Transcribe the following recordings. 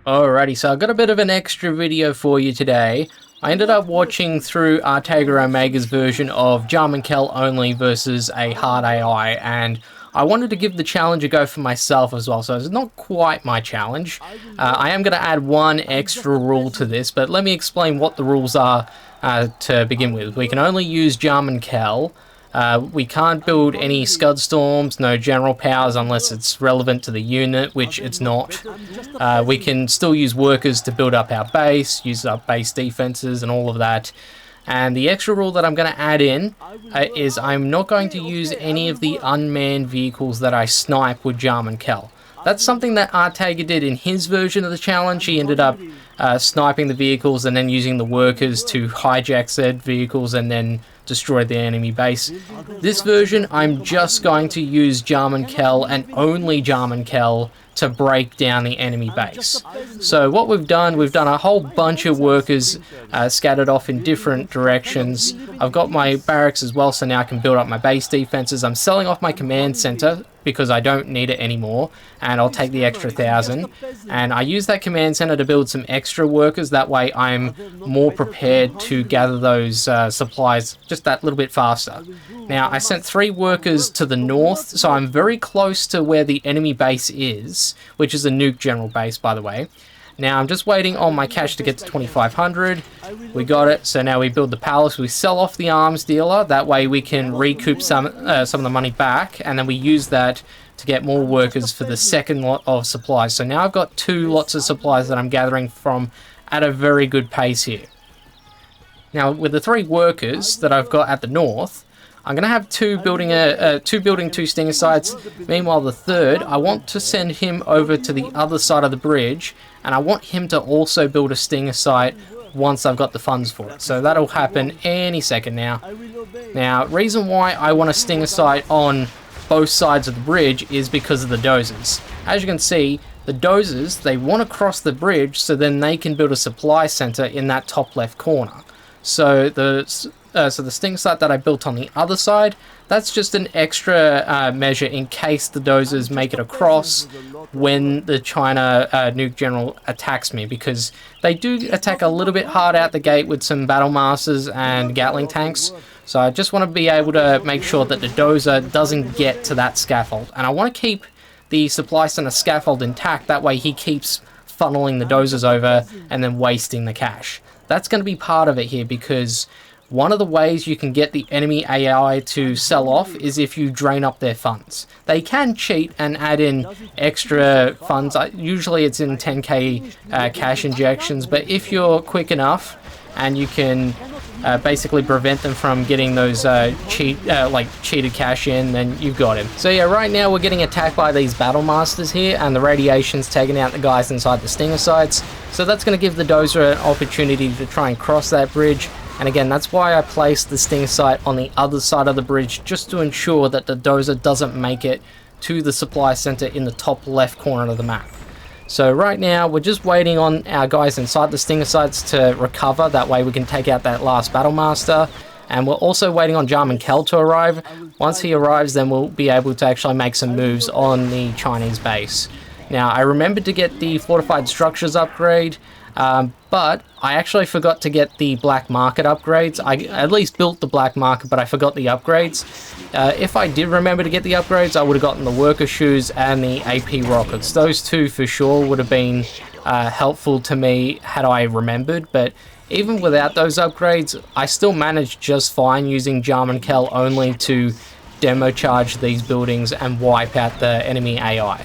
Alrighty, so I've got a bit of an extra video for you today. I ended up watching through Artega Omega's version of Jarmen Kell only versus a hard AI, and I wanted to give the challenge a go for myself as well, so it's not quite my challenge. I am going to add one extra rule to this, but let me explain what the rules are to begin with. We can only use Jarmen Kell. We can't build any Scud Storms, no general powers unless it's relevant to the unit, which it's not. We can still use workers to build up our base, use up base defenses and all of that. And the extra rule that I'm going to add in is I'm not going to use any of the unmanned vehicles that I snipe with Jarmen Kell. That's something that Artega did in his version of the challenge. He ended up sniping the vehicles and then using the workers to hijack said vehicles and then destroy the enemy base. This version, I'm just going to use Jarmen Kell and only Jarmen Kell to break down the enemy base. So what we've done a whole bunch of workers scattered off in different directions. I've got my barracks as well, so now I can build up my base defenses. I'm selling off my command center because I don't need it anymore, and I'll take the extra 1,000. And I use that command center to build some extra workers. That way I'm more prepared to gather those supplies just that little bit faster. Now, I sent 3 workers to the north, so I'm very close to where the enemy base is, which is a nuke general base, by the way. Now, I'm just waiting on my cash to get to 2,500. We got it, so now we build the palace. We sell off the arms dealer. That way we can recoup some of the money back, and then we use that to get more workers for the second lot of supplies. So now I've got 2 lots of supplies that I'm gathering from at a very good pace here. Now, with the 3 workers that I've got at the north, I'm going to have 2 building 2 stinger sites. Meanwhile, the third, I want to send him over to the other side of the bridge, and I want him to also build a stinger site once I've got the funds for it. So that'll happen any second now. Now, reason why I want a stinger site on both sides of the bridge is because of the dozers. As you can see, the dozers, they want to cross the bridge so then they can build a supply center in that top left corner. So the stinger site that I built on the other side, that's just an extra measure in case the dozers make it across when the China nuke general attacks me, because they do attack a little bit hard out the gate with some battle masters and Gatling tanks. So I just want to be able to make sure that the dozer doesn't get to that scaffold, and I want to keep the supply center scaffold intact. That way he keeps funneling the dozers over and then wasting the cash. That's going to be part of it here, because one of the ways you can get the enemy AI to sell off is if you drain up their funds. They can cheat and add in extra funds. Usually it's in 10k cash injections, but if you're quick enough and you can basically prevent them from getting those cheated cash in, then you've got him. So yeah, right now we're getting attacked by these battle masters here, and the radiation's taking out the guys inside the stinger sites. So that's going to give the dozer an opportunity to try and cross that bridge. And again, that's why I placed the stinger site on the other side of the bridge, just to ensure that the dozer doesn't make it to the supply center in the top left corner of the map. So right now, we're just waiting on our guys inside the stinger sites to recover. That way we can take out that last battle master. And we're also waiting on Jarmen Kell to arrive. Once he arrives, then we'll be able to actually make some moves on the Chinese base. Now, I remembered to get the fortified structures upgrade, but I actually forgot to get the black market upgrades. I at least built the black market, but I forgot the upgrades. If I did remember to get the upgrades, I would have gotten the worker shoes and the AP rockets. Those 2 for sure would have been helpful to me had I remembered, but even without those upgrades, I still managed just fine using Jarmen Kell only to demo charge these buildings and wipe out the enemy AI.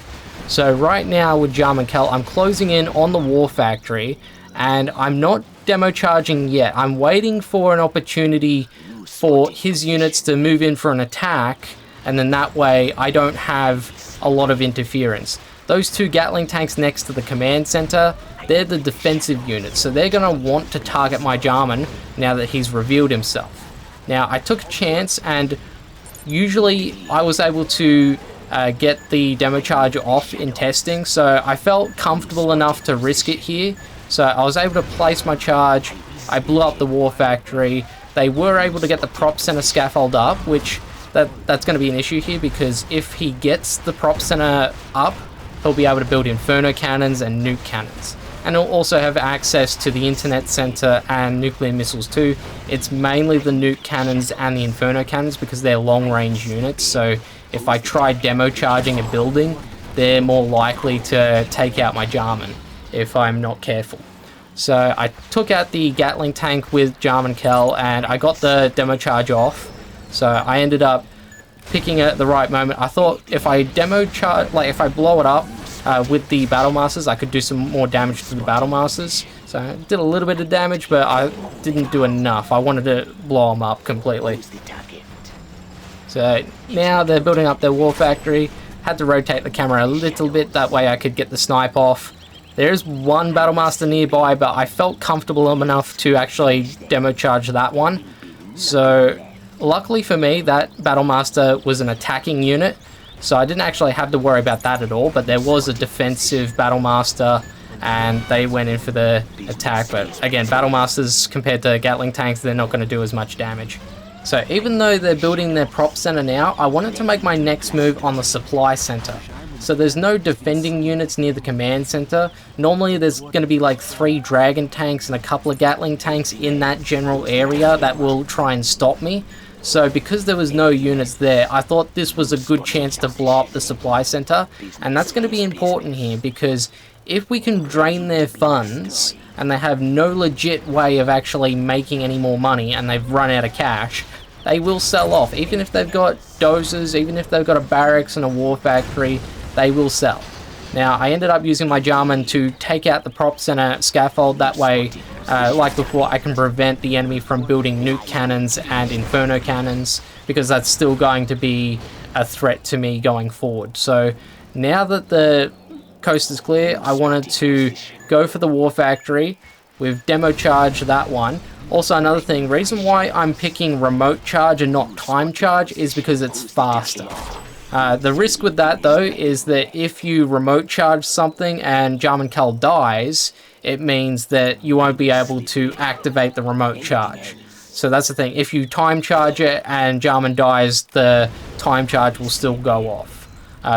So right now with Jarmen Kell, I'm closing in on the war factory, and I'm not demo charging yet. I'm waiting for an opportunity for his units to move in for an attack, and then that way I don't have a lot of interference. Those 2 Gatling tanks next to the command center, they're the defensive units, so they're going to want to target my Jarmen now that he's revealed himself. Now, I took a chance, and usually I was able to get the demo charge off in testing, so I felt comfortable enough to risk it here. So I was able to place my charge. I blew up the war factory. They were able to get the prop center scaffold up, which that's going to be an issue here, because if he gets the prop center up, he'll be able to build inferno cannons and nuke cannons. and it'll also have access to the internet center and nuclear missiles too. It's mainly the nuke cannons and the inferno cannons because they're long range units, so if I try demo charging a building, they're more likely to take out my Jarmen if I'm not careful. So I took out the Gatling tank with Jarmen Kell and I got the demo charge off. So I ended up picking it at the right moment. I thought if I demo charge, like if I blow it up with the Battle Masters, I could do some more damage to the Battle Masters. So I did a little bit of damage, but I didn't do enough. I wanted to blow them up completely. So now they're building up their war factory. Had to rotate the camera a little bit, that way I could get the snipe off. There's one Battle Master nearby, but I felt comfortable enough to actually demo charge that one. So luckily for me, that Battle Master was an attacking unit, so I didn't actually have to worry about that at all, but there was a defensive Battle Master and they went in for the attack. But again, Battle Masters compared to Gatling tanks, they're not going to do as much damage. So even though they're building their prop center now, I wanted to make my next move on the supply center. So there's no defending units near the command center. Normally there's going to be like 3 Dragon tanks and a couple of Gatling tanks in that general area that will try and stop me. So because there was no units there, I thought this was a good chance to blow up the supply center. And that's going to be important here because if we can drain their funds and they have no legit way of actually making any more money and they've run out of cash, they will sell off. Even if they've got dozers, even if they've got a barracks and a war factory, they will sell. Now, I ended up using my Jarmen to take out the prop center scaffold. That way, like before, I can prevent the enemy from building nuke cannons and inferno cannons, because that's still going to be a threat to me going forward. So now that the coast is clear, I wanted to go for the war factory. We've demo charged that one. Also, another thing, reason why I'm picking remote charge and not time charge is because it's faster. The risk with that though is that if you remote charge something and Jarmen Kell dies, it means that you won't be able to activate the remote charge. So that's the thing, if you time charge it and Jarmen dies, the time charge will still go off.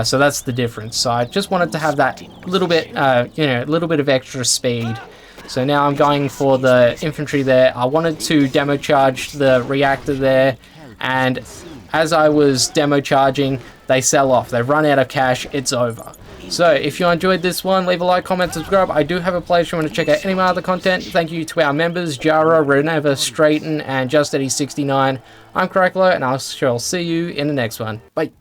So that's the difference. So I just wanted to have that little bit, little bit of extra speed. So now I'm going for the infantry there. I wanted to demo charge the reactor there, and as I was demo charging, they sell off. They've run out of cash. It's over. So if you enjoyed this one, leave a like, comment, subscribe. I do have a place if you want to check out any of my other content. Thank you to our members, Jara, Reneva, Straighten, and Just Eddie 69. I'm Crackler, and I shall see you in the next one. Bye.